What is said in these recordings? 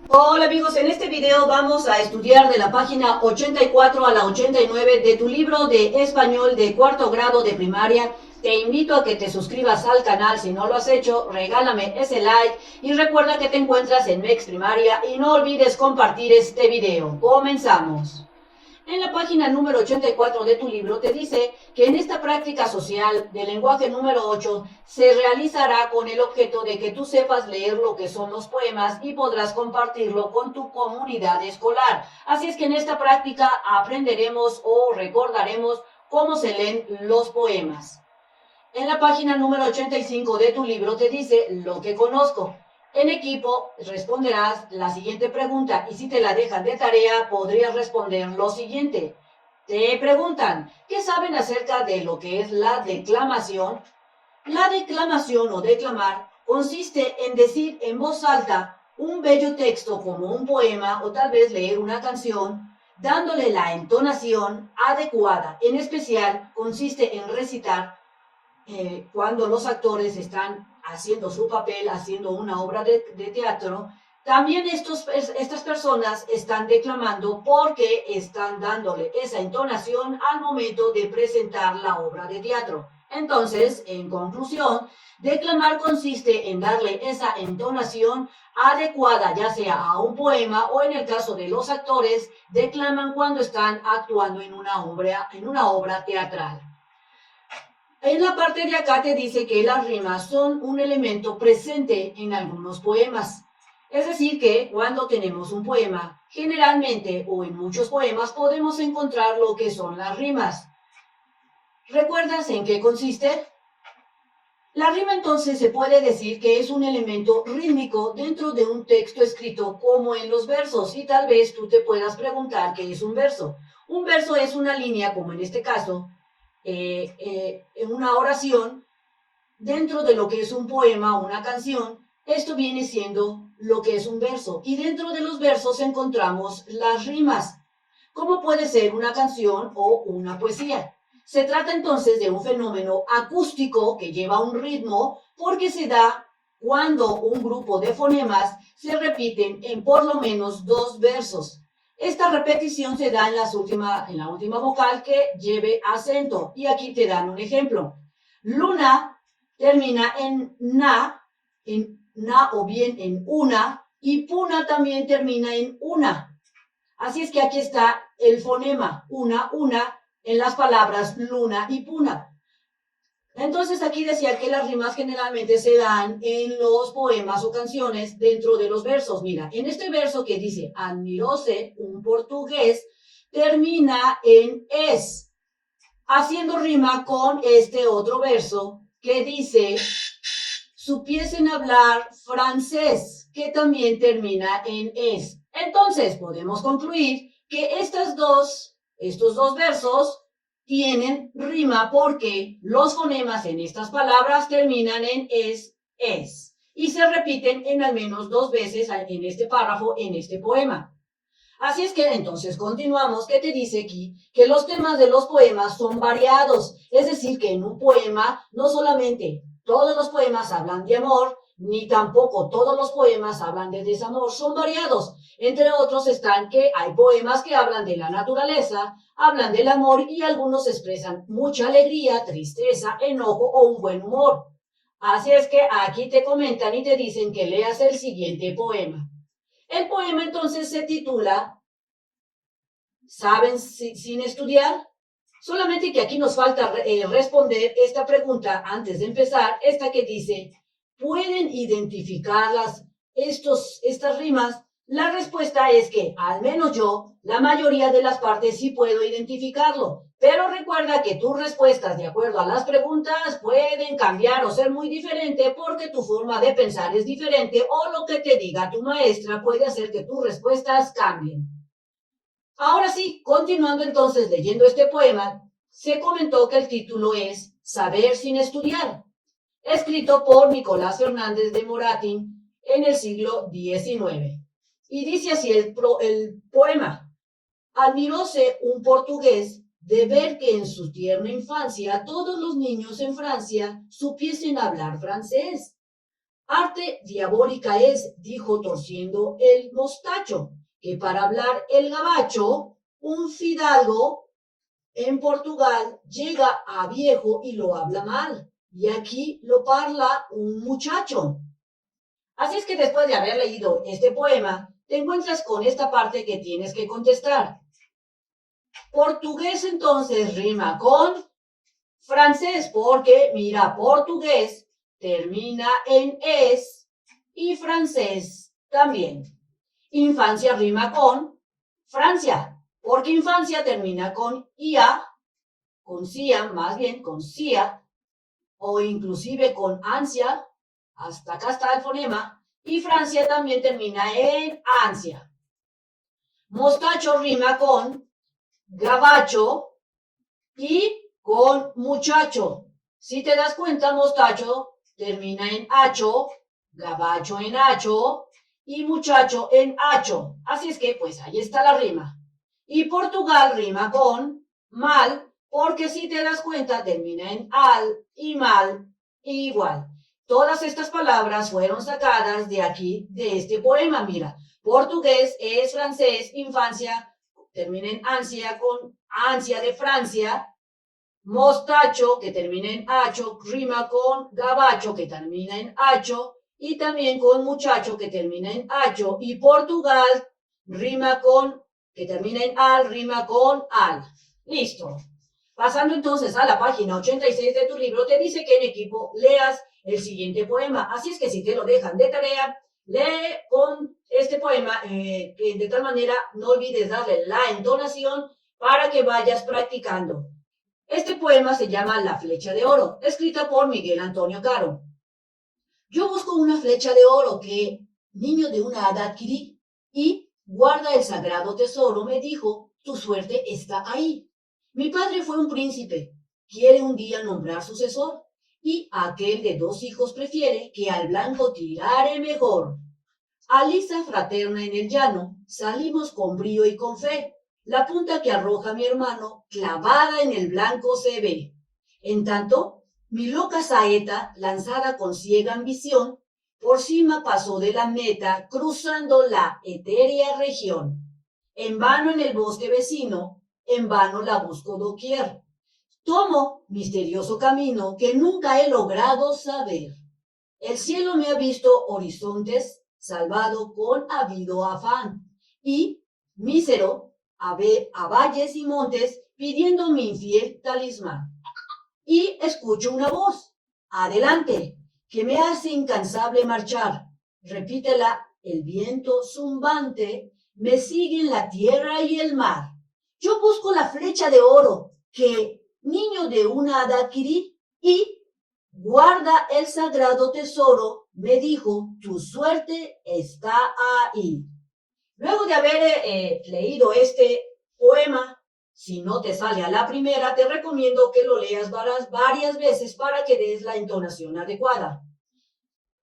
Hola amigos, en este video vamos a estudiar de la página 84 a la 89 de tu libro de español de cuarto grado de primaria. Te invito a que te suscribas al canal si no lo has hecho, regálame ese like y recuerda que te encuentras en MEX Primaria y no olvides compartir este video. Comenzamos. En la página número 84 de tu libro te dice que en esta práctica social del lenguaje número 8 se realizará con el objeto de que tú sepas leer lo que son los poemas y podrás compartirlo con tu comunidad escolar. Así es que en esta práctica aprenderemos o recordaremos cómo se leen los poemas. En la página número 85 de tu libro te dice lo que conozco. En equipo responderás la siguiente pregunta y si te la dejan de tarea podrías responder lo siguiente. Te preguntan, ¿qué saben acerca de lo que es la declamación? La declamación o declamar consiste en decir en voz alta un bello texto como un poema o tal vez leer una canción, dándole la entonación adecuada. En especial consiste en recitar cuando los actores están haciendo su papel, haciendo una obra de teatro, también estas personas están declamando porque están dándole esa entonación al momento de presentar la obra de teatro. Entonces, en conclusión, declamar consiste en darle esa entonación adecuada, ya sea a un poema o en el caso de los actores, declaman cuando están actuando en una obra teatral. En la parte de acá te dice que las rimas son un elemento presente en algunos poemas. Es decir, que cuando tenemos un poema, generalmente o en muchos poemas podemos encontrar lo que son las rimas. ¿Recuerdas en qué consiste? La rima entonces se puede decir que es un elemento rítmico dentro de un texto escrito como en los versos y tal vez tú te puedas preguntar qué es un verso. Un verso es una línea, como en este caso, en una oración dentro de lo que es un poema o una canción. Esto viene siendo lo que es un verso y dentro de los versos encontramos las rimas. ¿Cómo puede ser una canción o una poesía? Se trata entonces de un fenómeno acústico que lleva un ritmo porque se da cuando un grupo de fonemas se repiten en por lo menos dos versos. Esta repetición se da en la última vocal que lleve acento. Y aquí te dan un ejemplo. Luna termina en na o bien en una, y puna también termina en una. Así es que aquí está el fonema una, en las palabras luna y puna. Entonces aquí decía que las rimas generalmente se dan en los poemas o canciones dentro de los versos. Mira, en este verso que dice admiróse un portugués, termina en es, haciendo rima con este otro verso que dice supiesen hablar francés, que también termina en es. Entonces podemos concluir que estos dos versos tienen rima porque los fonemas en estas palabras terminan en es, y se repiten en al menos dos veces en este párrafo, en este poema. Así es que entonces continuamos, que te dice aquí que los temas de los poemas son variados, es decir, que en un poema no solamente todos los poemas hablan de amor, ni tampoco todos los poemas hablan de desamor, son variados. Entre otros están que hay poemas que hablan de la naturaleza, hablan del amor y algunos expresan mucha alegría, tristeza, enojo o un buen humor. Así es que aquí te comentan y te dicen que leas el siguiente poema. El poema entonces se titula ¿Saben sin estudiar? Solamente que aquí nos falta responder esta pregunta antes de empezar, esta que dice, ¿pueden identificarlas estas rimas? La respuesta es que, al menos yo, la mayoría de las partes sí puedo identificarlo. Pero recuerda que tus respuestas de acuerdo a las preguntas pueden cambiar o ser muy diferente porque tu forma de pensar es diferente o lo que te diga tu maestra puede hacer que tus respuestas cambien. Ahora sí, continuando entonces leyendo este poema, se comentó que el título es Saber sin estudiar, escrito por Nicolás Fernández de Moratín en el siglo XIX. Y dice así el poema. Admiróse un portugués de ver que en su tierna infancia todos los niños en Francia supiesen hablar francés. Arte diabólica es, dijo torciendo el mostacho, que para hablar el gabacho, un fidalgo en Portugal llega a viejo y lo habla mal, y aquí lo parla un muchacho. Así es que después de haber leído este poema, te encuentras con esta parte que tienes que contestar. Portugués entonces rima con francés, porque mira, portugués termina en es y francés también. Infancia rima con Francia, porque infancia termina con ia, con cia, más bien con cia, o inclusive con ansia, hasta acá está el fonema, y Francia también termina en ansia. Mostacho rima con gabacho y con muchacho. Si te das cuenta, mostacho termina en hacho, gabacho en hacho y muchacho en hacho. Así es que, pues ahí está la rima. Y Portugal rima con mal, porque si te das cuenta, termina en al y mal igual. Todas estas palabras fueron sacadas de aquí, de este poema. Mira, portugués es francés, infancia, termina en ansia con ansia de Francia. Mostacho, que termina en hacho, rima con gabacho, que termina en hacho, y también con muchacho, que termina en hacho, y Portugal rima con, que termina en al, rima con al. Listo. Pasando entonces a la página 86 de tu libro, te dice que en equipo leas el siguiente poema. Así es que si te lo dejan de tarea, lee con este poema, que de tal manera no olvides darle la entonación para que vayas practicando. Este poema se llama La flecha de oro, escrita por Miguel Antonio Caro. Yo busco una flecha de oro que, niño de una hada, adquirí y guarda el sagrado tesoro, me dijo, tu suerte está ahí. Mi padre fue un príncipe, quiere un día nombrar sucesor y aquel de 2 hijos prefiere que al blanco tirare mejor. Alisa fraterna en el llano, salimos con brío y con fe. La punta que arroja mi hermano, clavada en el blanco se ve. En tanto, mi loca saeta, lanzada con ciega ambición, por cima pasó de la meta, cruzando la etérea región. En vano en el bosque vecino, en vano la busco doquier. Tomo misterioso camino que nunca he logrado saber. El cielo me ha visto horizontes, salvado con habido afán, y mísero a valles y montes pidiendo mi infiel talismán. Y escucho una voz, adelante, que me hace incansable marchar. Repítela, el viento zumbante me sigue en la tierra y el mar. Yo busco la flecha de oro que, niño de una hada, adquirí y guarda el sagrado tesoro, me dijo, tu suerte está ahí. Luego de haber leído este poema, si no te sale a la primera, te recomiendo que lo leas varias veces para que des la entonación adecuada.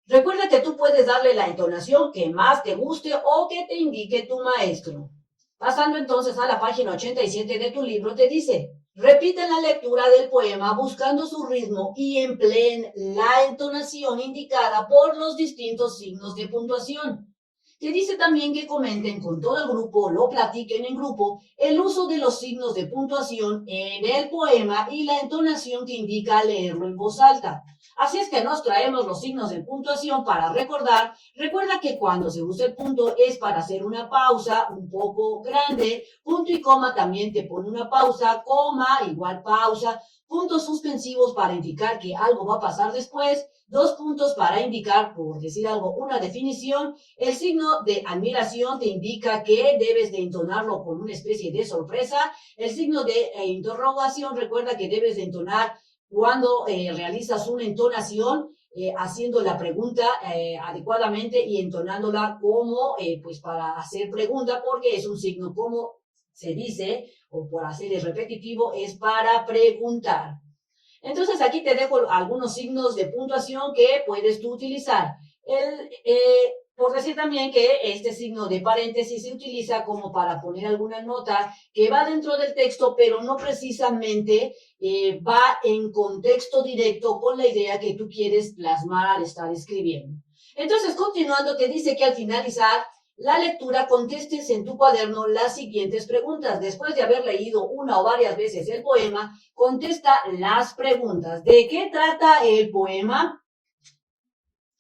Recuerda que tú puedes darle la entonación que más te guste o que te indique tu maestro. Pasando entonces a la página 87 de tu libro, te dice, repite la lectura del poema buscando su ritmo y empleen la entonación indicada por los distintos signos de puntuación. Te dice también que comenten con todo el grupo, lo platiquen en grupo, el uso de los signos de puntuación en el poema y la entonación que indica leerlo en voz alta. Así es que nos traemos los signos de puntuación para recordar. Recuerda que cuando se usa el punto es para hacer una pausa un poco grande. Punto y coma también te pone una pausa, coma igual pausa. Puntos suspensivos para indicar que algo va a pasar después. 2 puntos para indicar, por decir algo, una definición. El signo de admiración te indica que debes de entonarlo con una especie de sorpresa. El signo de interrogación, recuerda que debes de entonar cuando realizas una entonación, haciendo la pregunta adecuadamente y entonándola como, pues para hacer pregunta, porque es un signo, como se dice, o por hacer el repetitivo, es para preguntar. Entonces aquí te dejo algunos signos de puntuación que puedes tú utilizar. Por decir también que este signo de paréntesis se utiliza como para poner alguna nota que va dentro del texto, pero no precisamente va en contexto directo con la idea que tú quieres plasmar al estar escribiendo. Entonces, continuando, te dice que al finalizar la lectura contestes en tu cuaderno las siguientes preguntas. Después de haber leído una o varias veces el poema, contesta las preguntas. ¿De qué trata el poema?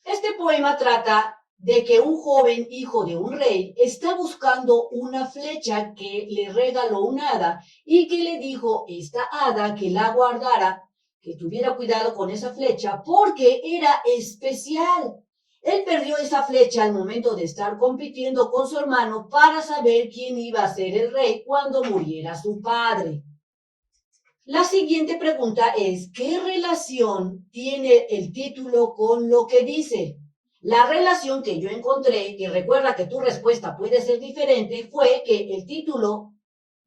Este poema trata de que un joven hijo de un rey está buscando una flecha que le regaló una hada y que le dijo esta hada que la guardara, que tuviera cuidado con esa flecha porque era especial. Él perdió esa flecha al momento de estar compitiendo con su hermano para saber quién iba a ser el rey cuando muriera su padre. La siguiente pregunta es, ¿qué relación tiene el título con lo que dice? La relación que yo encontré, que recuerda que tu respuesta puede ser diferente, fue que el título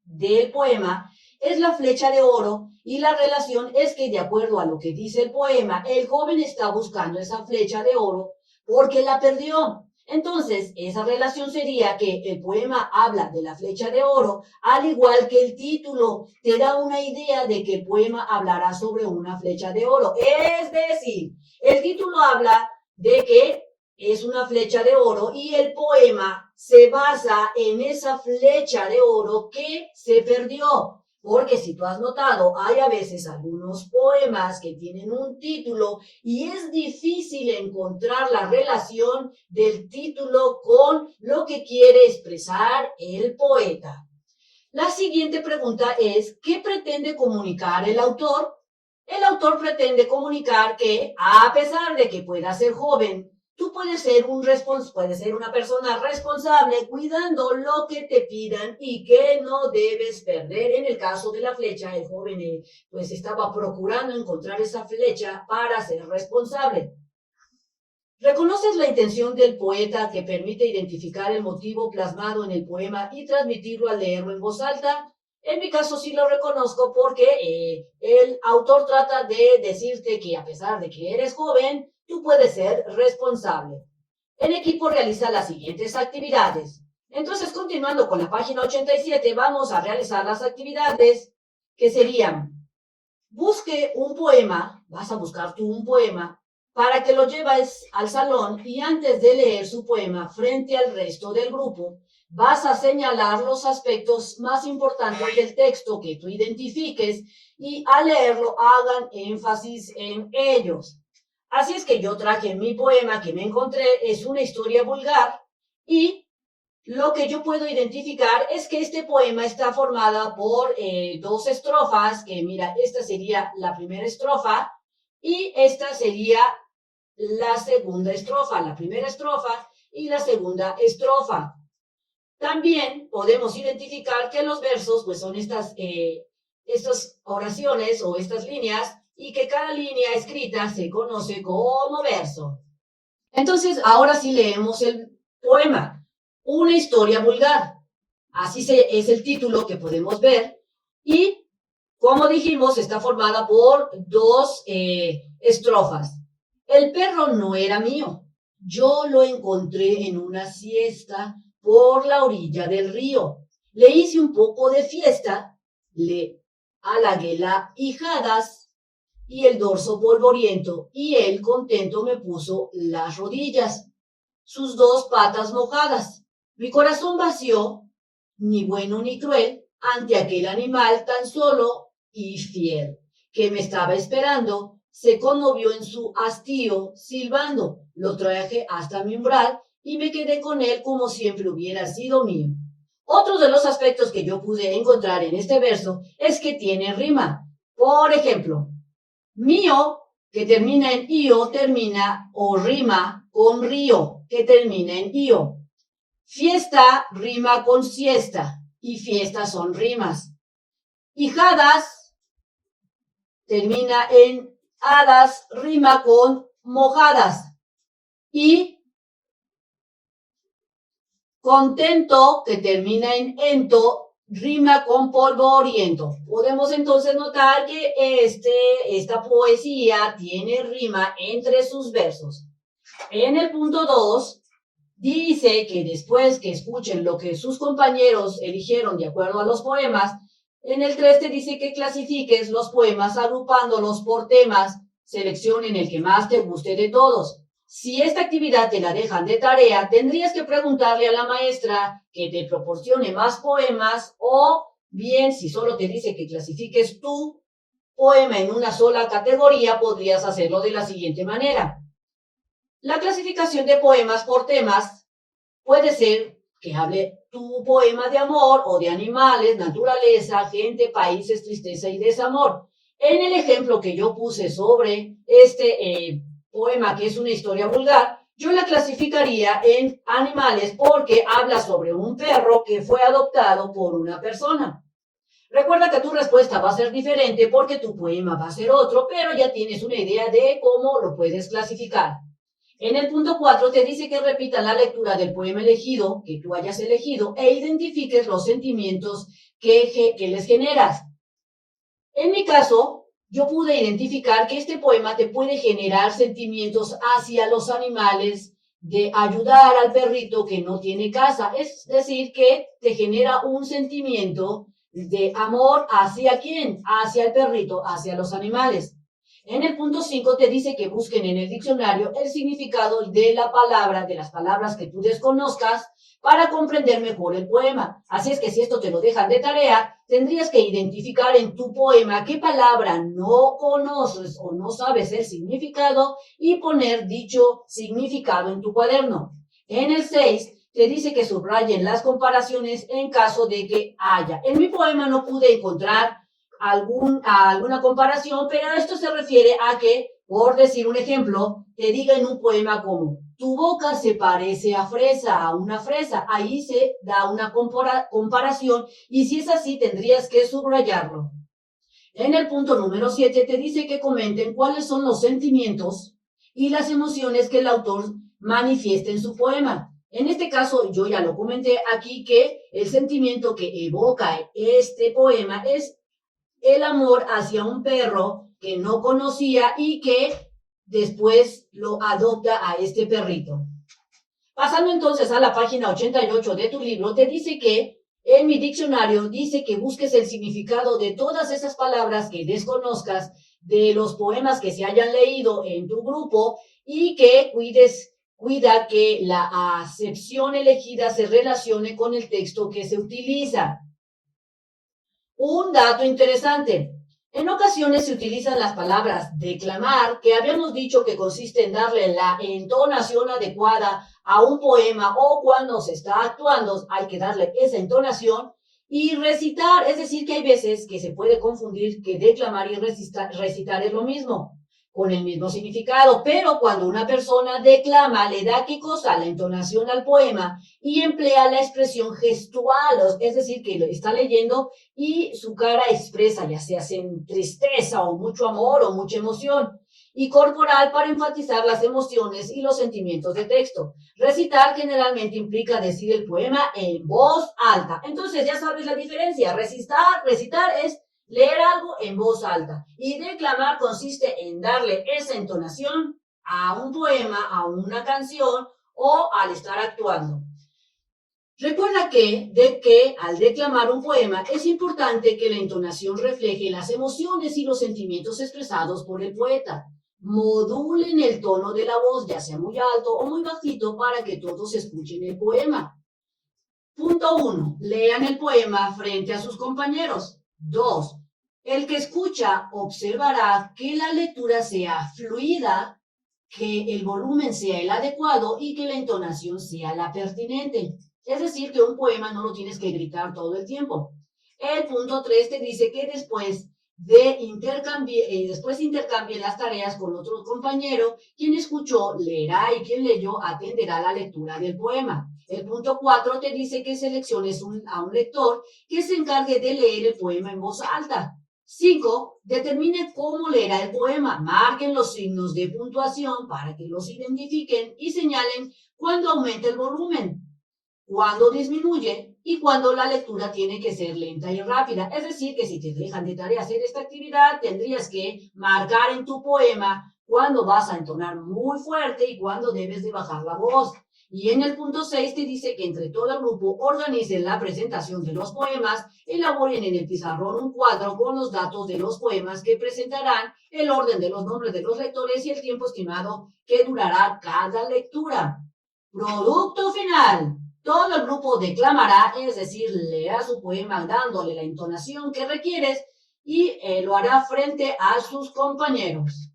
del poema es la flecha de oro y la relación es que de acuerdo a lo que dice el poema, el joven está buscando esa flecha de oro porque la perdió. Entonces, esa relación sería que el poema habla de la flecha de oro, al igual que el título te da una idea de que el poema hablará sobre una flecha de oro. Es decir, el título habla de que es una flecha de oro y el poema se basa en esa flecha de oro que se perdió. Porque si tú has notado, hay a veces algunos poemas que tienen un título y es difícil encontrar la relación del título con lo que quiere expresar el poeta. La siguiente pregunta es, ¿qué pretende comunicar el autor? El autor pretende comunicar que, a pesar de que pueda ser joven, tú puedes ser una persona responsable cuidando lo que te pidan y que no debes perder. En el caso de la flecha, el joven pues estaba procurando encontrar esa flecha para ser responsable. ¿Reconoces la intención del poeta que permite identificar el motivo plasmado en el poema y transmitirlo al leerlo en voz alta? En mi caso sí lo reconozco porque el autor trata de decirte que a pesar de que eres joven, tú puedes ser responsable. El equipo realiza las siguientes actividades. Entonces, continuando con la página 87, vamos a realizar las actividades que serían, busque un poema, vas a buscar tú un poema, para que lo lleves al salón y antes de leer su poema frente al resto del grupo, vas a señalar los aspectos más importantes del texto que tú identifiques y al leerlo hagan énfasis en ellos. Así es que yo traje mi poema que me encontré, es una historia vulgar y lo que yo puedo identificar es que este poema está formada por dos estrofas, que mira, esta sería la primera estrofa y esta sería la segunda estrofa, la primera estrofa y la segunda estrofa. También podemos identificar que los versos pues son estas oraciones o estas líneas y que cada línea escrita se conoce como verso. Entonces, ahora sí leemos el poema, una historia vulgar. Así es el título que podemos ver y, como dijimos, está formada por dos estrofas. El perro no era mío. Yo lo encontré en una siesta por la orilla del río. Le hice un poco de fiesta, le halagué las ijadas y el dorso polvoriento, y él contento me puso las rodillas, sus dos patas mojadas. Mi corazón vació, ni bueno ni cruel, ante aquel animal tan solo y fiel, que me estaba esperando. Se conmovió en su hastío, silbando. Lo traje hasta mi umbral y me quedé con él como siempre hubiera sido mío. Otro de los aspectos que yo pude encontrar en este verso es que tiene rima. Por ejemplo, mío, que termina en io, termina o rima con río, que termina en io. Fiesta rima con siesta y fiestas son rimas. Hijadas termina en hadas, rima con mojadas. Y contento, que termina en ento, rima con polvoriento. Podemos entonces notar que esta poesía tiene rima entre sus versos. En el punto 2, dice que después que escuchen lo que sus compañeros eligieron de acuerdo a los poemas, en el 3 te dice que clasifiques los poemas agrupándolos por temas, seleccionen el que más te guste de todos. Si esta actividad te la dejan de tarea, tendrías que preguntarle a la maestra que te proporcione más poemas o bien, si solo te dice que clasifiques tu poema en una sola categoría, podrías hacerlo de la siguiente manera. La clasificación de poemas por temas puede ser que hable tu poema de amor o de animales, naturaleza, gente, países, tristeza y desamor. En el ejemplo que yo puse sobre este poema, que es una historia vulgar, yo la clasificaría en animales porque habla sobre un perro que fue adoptado por una persona. Recuerda que tu respuesta va a ser diferente porque tu poema va a ser otro, pero ya tienes una idea de cómo lo puedes clasificar. En el punto 4 te dice que repitas la lectura del poema elegido, que tú hayas elegido, e identifiques los sentimientos que les generas. En mi caso, yo pude identificar que este poema te puede generar sentimientos hacia los animales, de ayudar al perrito que no tiene casa. Es decir, que te genera un sentimiento de amor hacia quién, hacia el perrito, hacia los animales. En el punto 5 te dice que busquen en el diccionario el significado de la palabra, de las palabras que tú desconozcas, para comprender mejor el poema. Así es que si esto te lo dejan de tarea, tendrías que identificar en tu poema qué palabra no conoces o no sabes el significado y poner dicho significado en tu cuaderno. En el 6 te dice que subrayen las comparaciones en caso de que haya. En mi poema no pude encontrar alguna comparación, pero esto se refiere a que, por decir un ejemplo, te diga en un poema como tu boca se parece a fresa, a una fresa. Ahí se da una comparación y si es así tendrías que subrayarlo. En el punto número 7 te dice que comenten cuáles son los sentimientos y las emociones que el autor manifiesta en su poema. En este caso, yo ya lo comenté aquí que el sentimiento que evoca este poema es el amor hacia un perro que no conocía y que después lo adopta a este perrito. Pasando entonces a la página 88 de tu libro, te dice que en mi diccionario dice que busques el significado de todas esas palabras que desconozcas, de los poemas que se hayan leído en tu grupo y que cuida que la acepción elegida se relacione con el texto que se utiliza. Un dato interesante. En ocasiones se utilizan las palabras declamar, que habíamos dicho que consiste en darle la entonación adecuada a un poema o cuando se está actuando hay que darle esa entonación, y recitar, es decir, que hay veces que se puede confundir que declamar y recitar es lo mismo, con el mismo significado, pero cuando una persona declama, le da ¿qué cosa? La entonación al poema y emplea la expresión gestual, es decir, que lo está leyendo y su cara expresa, ya sea en tristeza o mucho amor o mucha emoción, y corporal para enfatizar las emociones y los sentimientos de texto. Recitar generalmente implica decir el poema en voz alta. Entonces ya sabes la diferencia. Recitar es leer algo en voz alta y declamar consiste en darle esa entonación a un poema, a una canción o al estar actuando. Recuerda que al declamar un poema es importante que la entonación refleje las emociones y los sentimientos expresados por el poeta. Modulen el tono de la voz, ya sea muy alto o muy bajito, para que todos escuchen el poema. Punto 1. Lean el poema frente a sus compañeros. 2. El que escucha observará que la lectura sea fluida, que el volumen sea el adecuado y que la entonación sea la pertinente. Es decir, que un poema no lo tienes que gritar todo el tiempo. El punto 3 te dice que después intercambie las tareas con otro compañero. Quien escuchó leerá y quien leyó atenderá la lectura del poema. El punto 4 te dice que selecciones a un lector que se encargue de leer el poema en voz alta. 5. Determine cómo leerá el poema. Marquen los signos de puntuación para que los identifiquen y señalen cuando aumenta el volumen, cuando disminuye y cuando la lectura tiene que ser lenta y rápida. Es decir, que si te dejan de tarea hacer esta actividad, tendrías que marcar en tu poema cuando vas a entonar muy fuerte y cuando debes de bajar la voz. Y en el punto 6 te dice que entre todo el grupo organicen la presentación de los poemas, elaboren en el pizarrón un cuadro con los datos de los poemas que presentarán, el orden de los nombres de los lectores y el tiempo estimado que durará cada lectura. Producto final. Todo el grupo declamará, es decir, leerá su poema dándole la entonación que requieres y lo hará frente a sus compañeros.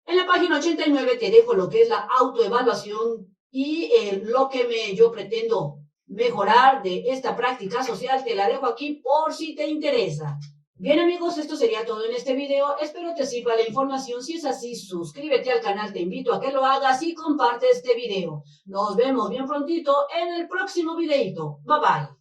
En la página 89 te dejo lo que es la autoevaluación y lo que yo pretendo mejorar de esta práctica social. Te la dejo aquí por si te interesa. Bien amigos, esto sería todo en este video. Espero te sirva la información. Si es así, suscríbete al canal. Te invito a que lo hagas y comparte este video. Nos vemos bien prontito en el próximo videito. Bye bye.